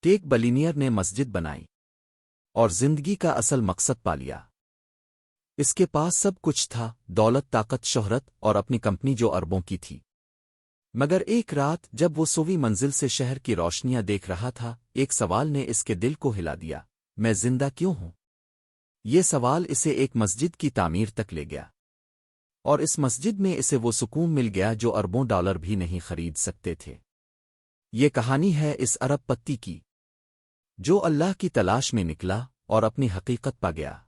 Take बलिनियर ने मस्जिद बनाई और जिंदगी का असल मकसद पा लिया। इसके पास सब कुछ था, दौलत, ताकत, शोहरत और अपनी कंपनी जो अरबों की थी। मगर एक रात जब वो 100वीं मंजिल से शहर की रोशनियां देख रहा था, एक सवाल ने इसके दिल को हिला दिया, मैं जिंदा क्यों हूं? ये सवाल इसे एक मस्जिद की तामीर तक ले गया। और इस मस्जिद में इसे वो सुकून मिल गया जो अरबों डॉलर भी नहीं खरीद सकते थे। ये कहानी है इस अरब पत्ती की, जो अल्लाह की तलाश में निकला और अपनी हकीकत पा गया।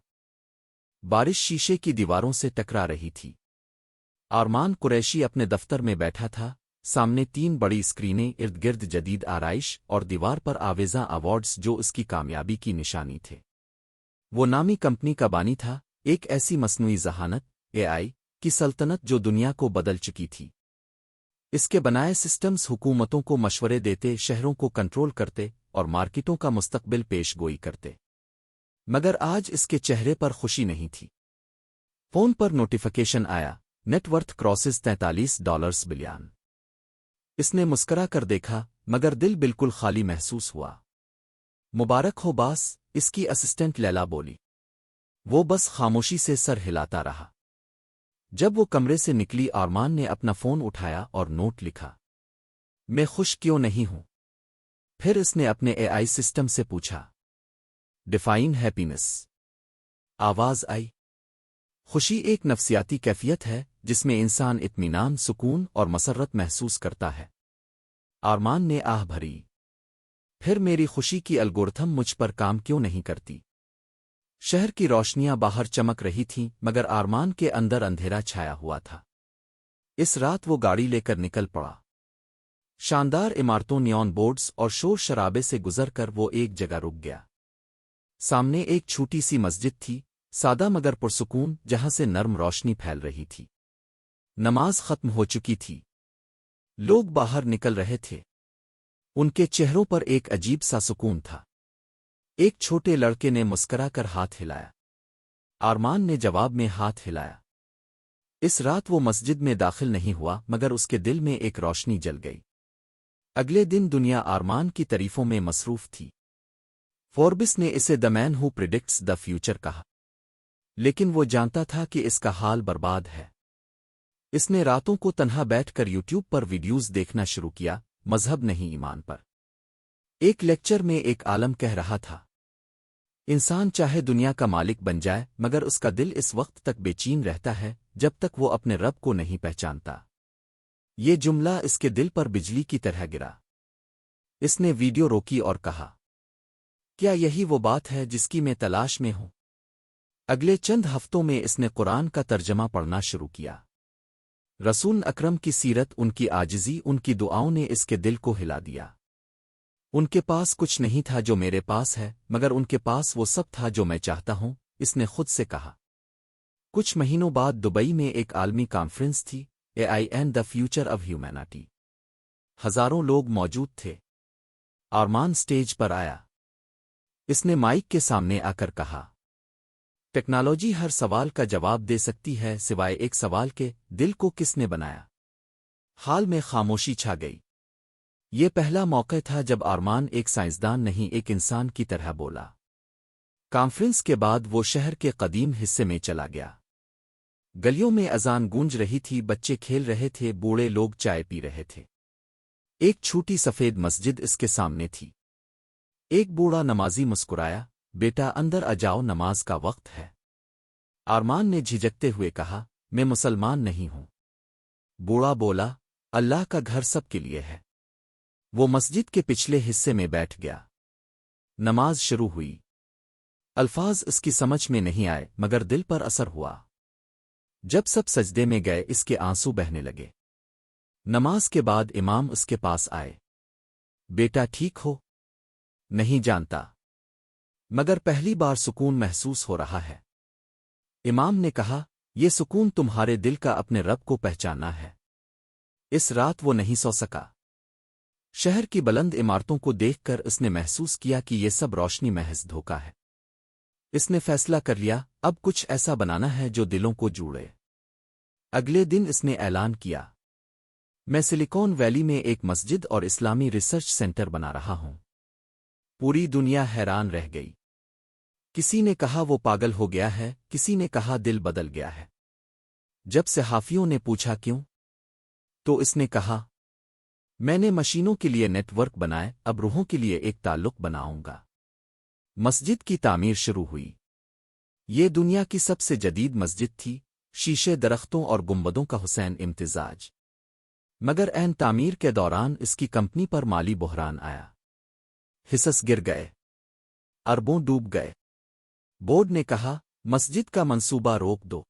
बारिश शीशे की दीवारों से टकरा रही थी। आरमान कुरैशी अपने दफ्तर में बैठा था, सामने 3 बड़ी स्क्रीनें, इर्द गिर्द जदीद आराइश और दीवार पर आवेजा अवार्ड्स जो उसकी कामयाबी की निशानी थे। वो नामी कंपनी का बानी था, एक ऐसी मस्नुई जहानत एआई की सल्तनत जो दुनिया को बदल चुकी थी। इसके बनाए सिस्टम्स हुकूमतों को मशवरे देते, शहरों को कंट्रोल करते और मार्केटों का मुस्तकबिल पेश गोई करते। मगर आज इसके चेहरे पर खुशी नहीं थी। फोन पर नोटिफिकेशन आया, नेटवर्थ क्रॉसेस $43 बिलियन। इसने मुस्करा कर देखा, मगर दिल बिल्कुल खाली महसूस हुआ। मुबारक हो बास, इसकी असिस्टेंट लैला बोली। वो बस खामोशी से सर हिलाता रहा। जब वो कमरे से निकली, आरमान ने अपना फोन उठाया और नोट लिखा, मैं खुश क्यों नहीं हूं? फिर इसने अपने एआई सिस्टम से पूछा, डिफाइन हैप्पीनेस। आवाज आई, खुशी एक नफ्सियाती कैफियत है जिसमें इंसान इत्मीनान, सुकून और मसर्रत महसूस करता है। आरमान ने आह भरी, फिर मेरी खुशी की एल्गोरिथम मुझ पर काम क्यों नहीं करती? शहर की रोशनियां बाहर चमक रही थीं, मगर आरमान के अंदर अंधेरा छाया हुआ था। इस रात वो गाड़ी लेकर निकल पड़ा। शानदार इमारतों, नियॉन बोर्ड्स और शोर शराबे से गुजरकर वो एक जगह रुक गया। सामने एक छोटी सी मस्जिद थी, सादा मगर पुरसुकून, जहां से नर्म रोशनी फैल रही थी। नमाज खत्म हो चुकी थी। लोग बाहर निकल रहे थे। उनके चेहरों पर एक अजीब सा सुकून था। एक छोटे लड़के ने मुस्कराकर हाथ हिलाया। आरमान ने जवाब में हाथ हिलाया। इस रात वो मस्जिद में दाखिल नहीं हुआ, मगर उसके दिल में एक रोशनी जल गई। अगले दिन दुनिया आरमान की तारीफों में मसरूफ थी। फोर्ब्स ने इसे the man who predicts the future कहा। लेकिन वो जानता था कि इसका हाल बर्बाद है। इसने रातों को तन्हा बैठकर यूट्यूब पर वीडियोस देखना शुरू किया, मजहब नहीं, ईमान पर। एक लेक्चर में एक आलम कह रहा था, इंसान चाहे दुनिया का मालिक बन जाए, मगर उसका दिल इस वक्त तक बेचैन रहता है जब तक वो अपने रब को नहीं पहचानता। ये जुमला इसके दिल पर बिजली की तरह गिरा। इसने वीडियो रोकी और कहा, क्या यही वो बात है जिसकी मैं तलाश में हूं? अगले चंद हफ्तों में इसने कुरान का तर्जमा पढ़ना शुरू किया। रसूल अकरम की सीरत, उनकी आजिज़ी, उनकी दुआओं ने इसके दिल को हिला दिया। उनके पास कुछ नहीं था जो मेरे पास है, मगर उनके पास वो सब था जो मैं चाहता हूं, इसने खुद से कहा। कुछ महीनों बाद दुबई में एक आलमी कॉन्फ्रेंस थी, AI and the future of humanity. हजारों लोग मौजूद थे। आरमान स्टेज पर आया। इसने माइक के सामने आकर कहा, टेक्नोलॉजी हर सवाल का जवाब दे सकती है सिवाय एक सवाल के, दिल को किसने बनाया? हाल में खामोशी छा गई। ये पहला मौका था जब आरमान एक साइंसदान नहीं, एक इंसान की तरह बोला। कॉन्फ्रेंस के बाद वो शहर के कदीम हिस्से में चला गया। गलियों में अजान गूंज रही थी, बच्चे खेल रहे थे, बूढ़े लोग चाय पी रहे थे। एक छोटी सफेद मस्जिद इसके सामने थी। एक बूढ़ा नमाजी मुस्कुराया, बेटा अंदर आ जाओ, नमाज का वक्त है। आरमान ने झिझकते हुए कहा, मैं मुसलमान नहीं हूं। बूढ़ा बोला, अल्लाह का घर सबके लिए है। वो मस्जिद के पिछले हिस्से में बैठ गया। नमाज शुरू हुई। अल्फाज इसकी समझ में नहीं आए, मगर दिल पर असर हुआ। जब सब सजदे में गए, इसके आंसू बहने लगे। नमाज के बाद इमाम उसके पास आए। बेटा ठीक हो? नहीं जानता, मगर पहली बार सुकून महसूस हो रहा है। इमाम ने कहा, ये सुकून तुम्हारे दिल का अपने रब को पहचानना है। इस रात वो नहीं सो सका। शहर की बुलंद इमारतों को देखकर उसने महसूस किया कि ये सब रोशनी महज धोखा है। इसने फैसला कर लिया, अब कुछ ऐसा बनाना है जो दिलों को जोड़े। अगले दिन इसने ऐलान किया, मैं सिलिकॉन वैली में एक मस्जिद और इस्लामी रिसर्च सेंटर बना रहा हूं। پوری دنیا حیران رہ گئی۔ کسی نے کہا وہ پاگل ہو گیا ہے، کسی نے کہا دل بدل گیا ہے۔ جب صحافیوں نے پوچھا کیوں، تو اس نے کہا میں نے مشینوں کے لیے نیٹ ورک بنائے، اب روحوں کے لیے ایک تعلق بناؤں گا۔ مسجد کی تعمیر شروع ہوئی۔ یہ دنیا کی سب سے جدید مسجد تھی، شیشے، درختوں اور گنبدوں کا حسین امتزاج۔ مگر عین تعمیر کے دوران اس کی کمپنی پر مالی بحران آیا۔ حصص گر گئے، اربوں ڈوب گئے۔ بورڈ نے کہا مسجد کا منصوبہ روک دو۔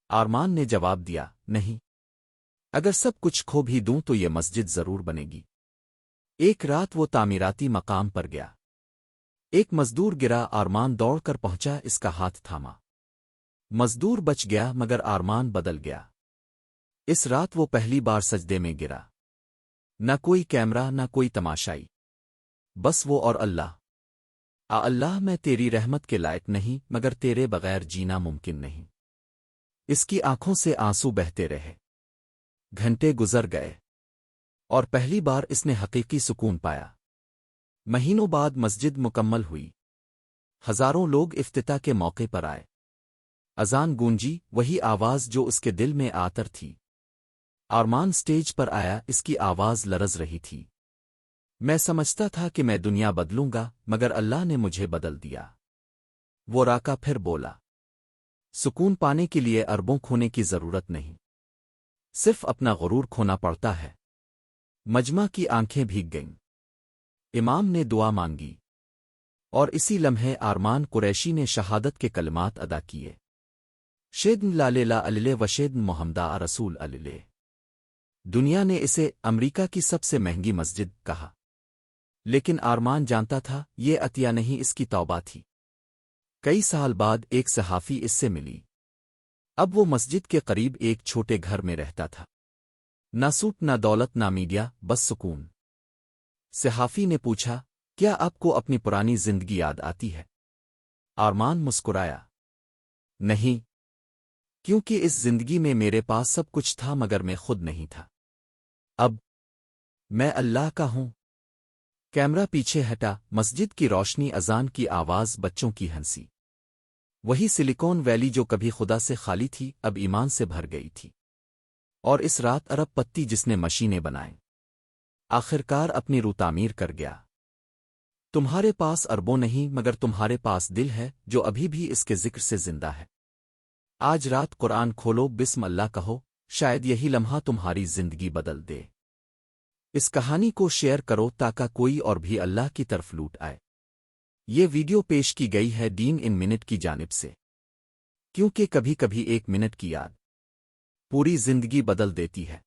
آرمان نے جواب دیا نہیں، اگر سب کچھ کھو بھی دوں تو یہ مسجد ضرور بنے گی۔ ایک رات وہ تعمیراتی مقام پر گیا۔ ایک مزدور گرا، آرمان دوڑ کر پہنچا، اس کا ہاتھ تھاما۔ مزدور بچ گیا مگر آرمان بدل گیا۔ اس رات وہ پہلی بار سجدے میں گرا۔ نہ کوئی کیمرہ، نہ کوئی تماشائی، بس وہ اور اللہ۔ اللہ، میں تیری رحمت کے لائق نہیں، مگر تیرے بغیر جینا ممکن نہیں۔ اس کی آنکھوں سے آنسو بہتے رہے۔ گھنٹے گزر گئے اور پہلی بار اس نے حقیقی سکون پایا۔ مہینوں بعد مسجد مکمل ہوئی۔ ہزاروں لوگ افتتاح کے موقع پر آئے۔ اذان گونجی، وہی آواز جو اس کے دل میں آتر تھی۔ آرمان سٹیج پر آیا، اس کی آواز لرز رہی تھی۔ میں سمجھتا تھا کہ میں دنیا بدلوں گا، مگر اللہ نے مجھے بدل دیا۔ وہ راکا پھر بولا، سکون پانے کے لیے اربوں کھونے کی ضرورت نہیں، صرف اپنا غرور کھونا پڑتا ہے۔ مجمع کی آنکھیں بھیگ گئیں۔ امام نے دعا مانگی اور اسی لمحے آرمان قریشی نے شہادت کے کلمات ادا کیے، شیدن لا الہ الا و شیدن محمدا رسول اللہ۔ دنیا نے اسے امریکہ کی سب سے مہنگی مسجد کہا، لیکن آرمان جانتا تھا یہ عطیہ نہیں، اس کی توبہ تھی۔ کئی سال بعد ایک صحافی اس سے ملی۔ اب وہ مسجد کے قریب ایک چھوٹے گھر میں رہتا تھا۔ نہ سوٹ، نہ دولت، نہ میڈیا، بس سکون۔ صحافی نے پوچھا کیا آپ کو اپنی پرانی زندگی یاد آتی ہے؟ آرمان مسکرایا، نہیں، کیونکہ اس زندگی میں میرے پاس سب کچھ تھا مگر میں خود نہیں تھا۔ اب میں اللہ کا ہوں۔ کیمرہ پیچھے ہٹا، مسجد کی روشنی، اذان کی آواز، بچوں کی ہنسی۔ وہی سلیکون ویلی جو کبھی خدا سے خالی تھی، اب ایمان سے بھر گئی تھی۔ اور اس رات ارب پتی جس نے مشینیں بنائیں، آخرکار اپنی روح تعمیر کر گیا۔ تمہارے پاس اربوں نہیں، مگر تمہارے پاس دل ہے جو ابھی بھی اس کے ذکر سے زندہ ہے۔ آج رات قرآن کھولو، بسم اللہ کہو، شاید یہی لمحہ تمہاری زندگی بدل دے۔ اس کہانی کو شیئر کرو تاکہ کوئی اور بھی اللہ کی طرف لوٹ آئے۔ یہ ویڈیو پیش کی گئی ہے دین ان منٹ کی جانب سے، کیونکہ کبھی کبھی ایک منٹ کی یاد پوری زندگی بدل دیتی ہے۔